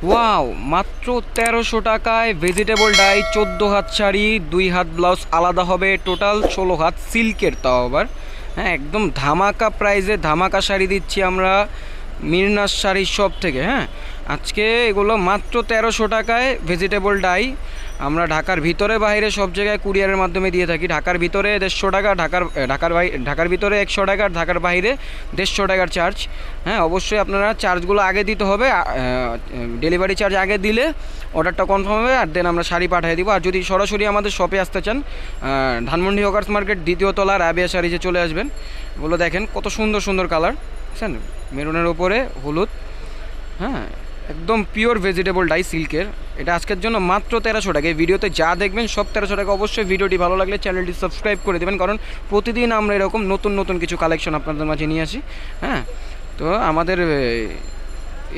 Wow, মাত্র ১৩০০ টাকায় vegetable die, ১৪ হাত শাড়ি, ২ হাত ব্লাউজ আলাদা হবে, টোটাল ১৬ হাত সিল্কের, তাও আবার হ্যাঁ একদম ধামাকা প্রাইজে ধামাকা শাড়ি দিচ্ছি আমরা মিরনাস শাড়ি শপ থেকে। হ্যাঁ, আজকে এগুলো মাত্র ১৩০০ টাকায় ভেজিটেবল ডাই। আমরা ঢাকার ভিতরে বাইরে সব জায়গায় কুরিয়ারের মাধ্যমে দিয়ে থাকি। ঢাকার ভিতরে ১৫০ টাকা, ঢাকার ভিতরে ১০০ টাকা, ঢাকার বাইরে ১৫০ টাকার চার্জ। হ্যাঁ, অবশ্যই আপনারা চার্জগুলো আগে দিতে হবে। ডেলিভারি চার্জ আগে দিলে অর্ডারটা কনফার্ম হবে, আর দেন আমরা শাড়ি পাঠিয়ে দিব। আর যদি সরাসরি আমাদের শপে আসতে চান, ধানমন্ডি হকার্স মার্কেট ২য় তলা রাবিয়া শাড়িতে চলে আসবেন। এগুলো দেখেন কত সুন্দর সুন্দর কালার, বুঝছেন, মেরুনের ওপরে হলুদ। হ্যাঁ, একদম পিওর ভেজিটেবল ডাই সিল্কের। এটা আজকের জন্য মাত্র ১৩০০ টাকা। এই ভিডিওতে যা দেখবেন সব ১৩০০ টাকা। অবশ্যই ভিডিওটি ভালো লাগলে চ্যানেলটি সাবস্ক্রাইব করে দেবেন, কারণ প্রতিদিন আমরা এরকম নতুন নতুন কিছু কালেকশন আপনাদের মাঝে নিয়ে আসি। হ্যাঁ, তো আমাদের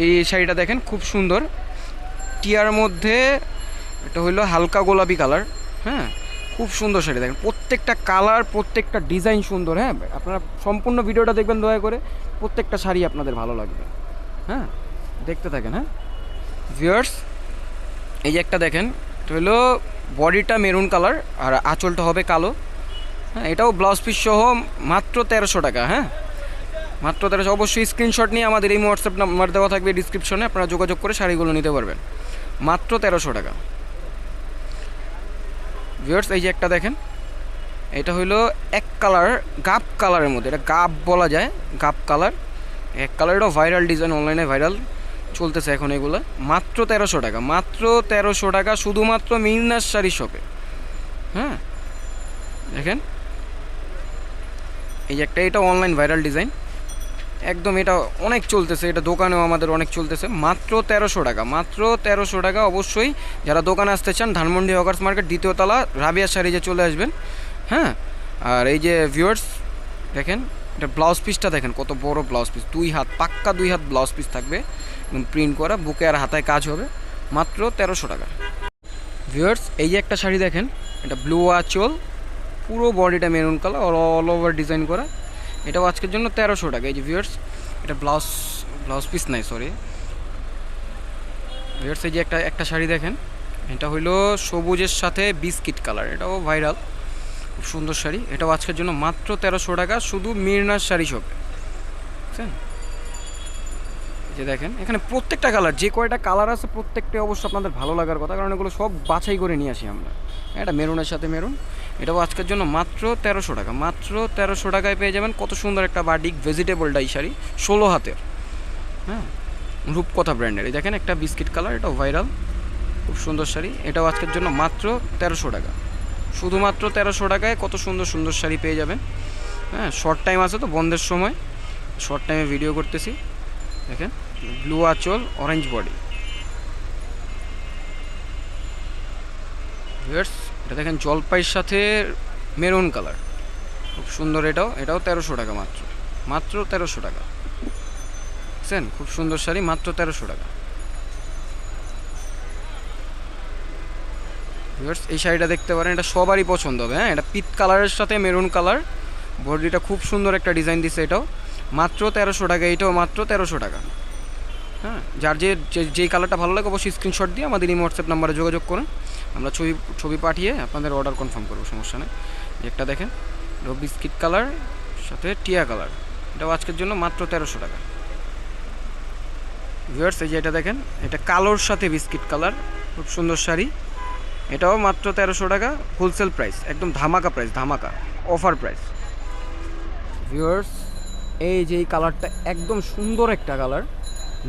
এই শাড়িটা দেখেন খুব সুন্দর, টিয়ার মধ্যে এটা হলো হালকা গোলাপি কালার। হ্যাঁ, খুব সুন্দর শাড়ি দেখেন, প্রত্যেকটা কালার প্রত্যেকটা ডিজাইন সুন্দর। হ্যাঁ, আপনারা সম্পূর্ণ ভিডিওটা দেখবেন দয়া করে, প্রত্যেকটা শাড়ি আপনাদের ভালো লাগবে। হ্যাঁ, দেখতে থাকেন। হ্যাঁ ভিউয়ার্স, এই যে একটা দেখেন, এটা হলো বডিটা মেরুন কালার আর আঁচলটা হবে কালো। হ্যাঁ, এটাও ব্লাউজ পিস সহ মাত্র ১৩০০ টাকা। হ্যাঁ, মাত্র ১৩০০। অবশ্যই স্ক্রিনশট নিয়ে আমাদের এই হোয়াটসঅ্যাপ নাম্বার দেওয়া থাকবে ডিসক্রিপশনে, আপনারা যোগাযোগ করে শাড়িগুলো নিতে পারবেন মাত্র ১৩০০ টাকা। ভিউয়ার্স, এই যে একটা দেখেন, এটা হইলো এক কালার গাব কালারের মধ্যে, এটা গাব বলা যায়, গাব কালার এক কালার। এটাও ভাইরাল ডিজাইন, অনলাইনে ভাইরাল চলতেছে এখন এগুলো। মাত্র ১৩০০ টাকা, মাত্র ১৩০০ টাকা, শুধুমাত্র মিরনাস শাড়ি শপে। হ্যাঁ, দেখেন এই যে একটা, এটা অনলাইন ভাইরাল ডিজাইন একদম, এটা অনেক চলতেছে, এটা দোকানেও আমাদের অনেক চলতেছে। মাত্র ১৩০০ টাকা, মাত্র ১৩০০ টাকা। অবশ্যই যারা দোকানে আসতে চান, ধানমন্ডি হকার্স মার্কেট ২য় তলা রাবিয়া শাড়ি যে চলে আসবেন। হ্যাঁ, আর এই যে ভিউয়ার্স দেখেন, এটা ব্লাউজ পিসটা দেখেন কত বড় ব্লাউজ পিস, ২ হাত, পাক্কা ২ হাত ব্লাউজ পিস থাকবে, প্রিন্ট করা, বুকে আর হাতায় কাজ হবে, মাত্র ১৩০০ টাকা। ভিউয়ার্স, এই যে একটা শাড়ি দেখেন, এটা ব্লু আঁচল, পুরো বডিটা maroon colour, all over design করা, এটাও আজকের জন্য ১৩০০ টাকা। এই যে ভিউয়ার্স, এটা ব্লাউজ পিস নাই, সরি ভিউয়ার্স। এই যে একটা শাড়ি দেখেন, এটা হইলো সবুজের সাথে বিস্কিট কালার, এটাও ভাইরাল, খুব সুন্দর শাড়ি। এটাও আজকের জন্য মাত্র ১৩০০ টাকা, শুধু মিরনাস শাড়ি শপে, বুঝছেন। যে দেখেন এখানে প্রত্যেকটা কালার, যে কয়টা কালার আছে প্রত্যেকটাই অবশ্যই আপনাদের ভালো লাগার কথা, কারণ এগুলো সব বাছাই করে নিয়ে আসি আমরা। এটা মেরুনের সাথে মেরুন, এটাও আজকের জন্য মাত্র ১৩০০ টাকা, মাত্র ১৩০০ টাকায় পেয়ে যাবেন কত সুন্দর একটা বাটিক ভেজিটেবল ডাই শাড়ি, ১৬ হাতের। হ্যাঁ, রূপকথা ব্র্যান্ডের। এই দেখেন একটা বিস্কিট কালার, এটাও ভাইরাল, খুব সুন্দর শাড়ি। এটাও আজকের জন্য মাত্র ১৩০০ টাকা, শুধুমাত্র ১৩০০ টাকায় কত সুন্দর সুন্দর শাড়ি পেয়ে যাবেন। হ্যাঁ, শর্ট টাইম আছে তো, বন্ধের সময় শর্ট টাইমে ভিডিও করতেছি। দেখেন ব্লু আঁচল, অরেঞ্জ বডি। ভিউয়ার্স, এটা দেখেন জলপাইয়ের সাথে মেরুন কালার, খুব সুন্দর। এটাও ১৩০০ টাকা, মাত্র ১৩০০ টাকা। বুঝছেন, খুব সুন্দর শাড়ি, মাত্র ১৩০০ টাকা। ভিউয়ার্স, এই শাড়িটা দেখতে পারেন, এটা সবারই পছন্দ হবে। হ্যাঁ, এটা পিত কালারের সাথে মেরুন কালার, বডিটা খুব সুন্দর একটা ডিজাইন দিচ্ছে, এটাও মাত্র ১৩০০ টাকা। এটাও মাত্র ১৩০০ টাকা। হ্যাঁ, যার যেই কালারটা ভালো লাগে অবশ্যই স্ক্রিনশট দিয়ে আমাদের এই হোয়াটসঅ্যাপ নাম্বারে যোগাযোগ করুন, আমরা ছবি পাঠিয়ে আপনাদের অর্ডার কনফার্ম করবো, সমস্যা নেই। একটা দেখেন বিস্কিট কালার সাথে টিয়া কালার, এটাও আজকের জন্য মাত্র ১৩০০ টাকা। ভিউয়ার্স, এই যে এটা দেখেন, এটা কালোর সাথে বিস্কিট কালার, খুব সুন্দর শাড়ি, এটাও মাত্র ১৩০০ টাকা, হোলসেল প্রাইস, একদম ধামাকা প্রাইস, ধামাকা অফার প্রাইস। ভিউয়ার্স, এই যে এই কালারটা একদম সুন্দর একটা কালার,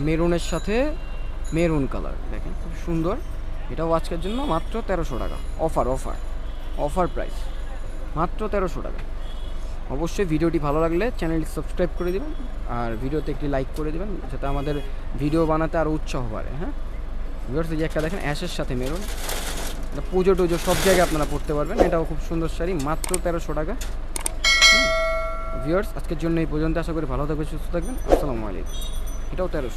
মেরুনের সাথে মেরুন কালার, দেখেন খুব সুন্দর, এটাও আজকের জন্য মাত্র ১৩০০ টাকা, অফার প্রাইস, মাত্র ১৩০০ টাকা। অবশ্যই ভিডিওটি ভালো লাগলে চ্যানেলটি সাবস্ক্রাইব করে দেবেন, আর ভিডিওতে একটি লাইক করে দেবেন, যাতে আমাদের ভিডিও বানাতে আরও উৎসাহ বাড়ে। হ্যাঁ ভিউয়ার্স, যে একটা দেখেন অ্যাশের সাথে মেরুন, এটা পুজো টুজো সব জায়গায় আপনারা পড়তে পারবেন, এটাও খুব সুন্দর শাড়ি, মাত্র ১৩০০ টাকা। ভিউয়ার্স, আজকের জন্য এই পর্যন্ত, আশা করি ভালো থাকবেন, সুস্থ থাকবেন, আসসালামু আলাইকুম। এটাও ১৩০০।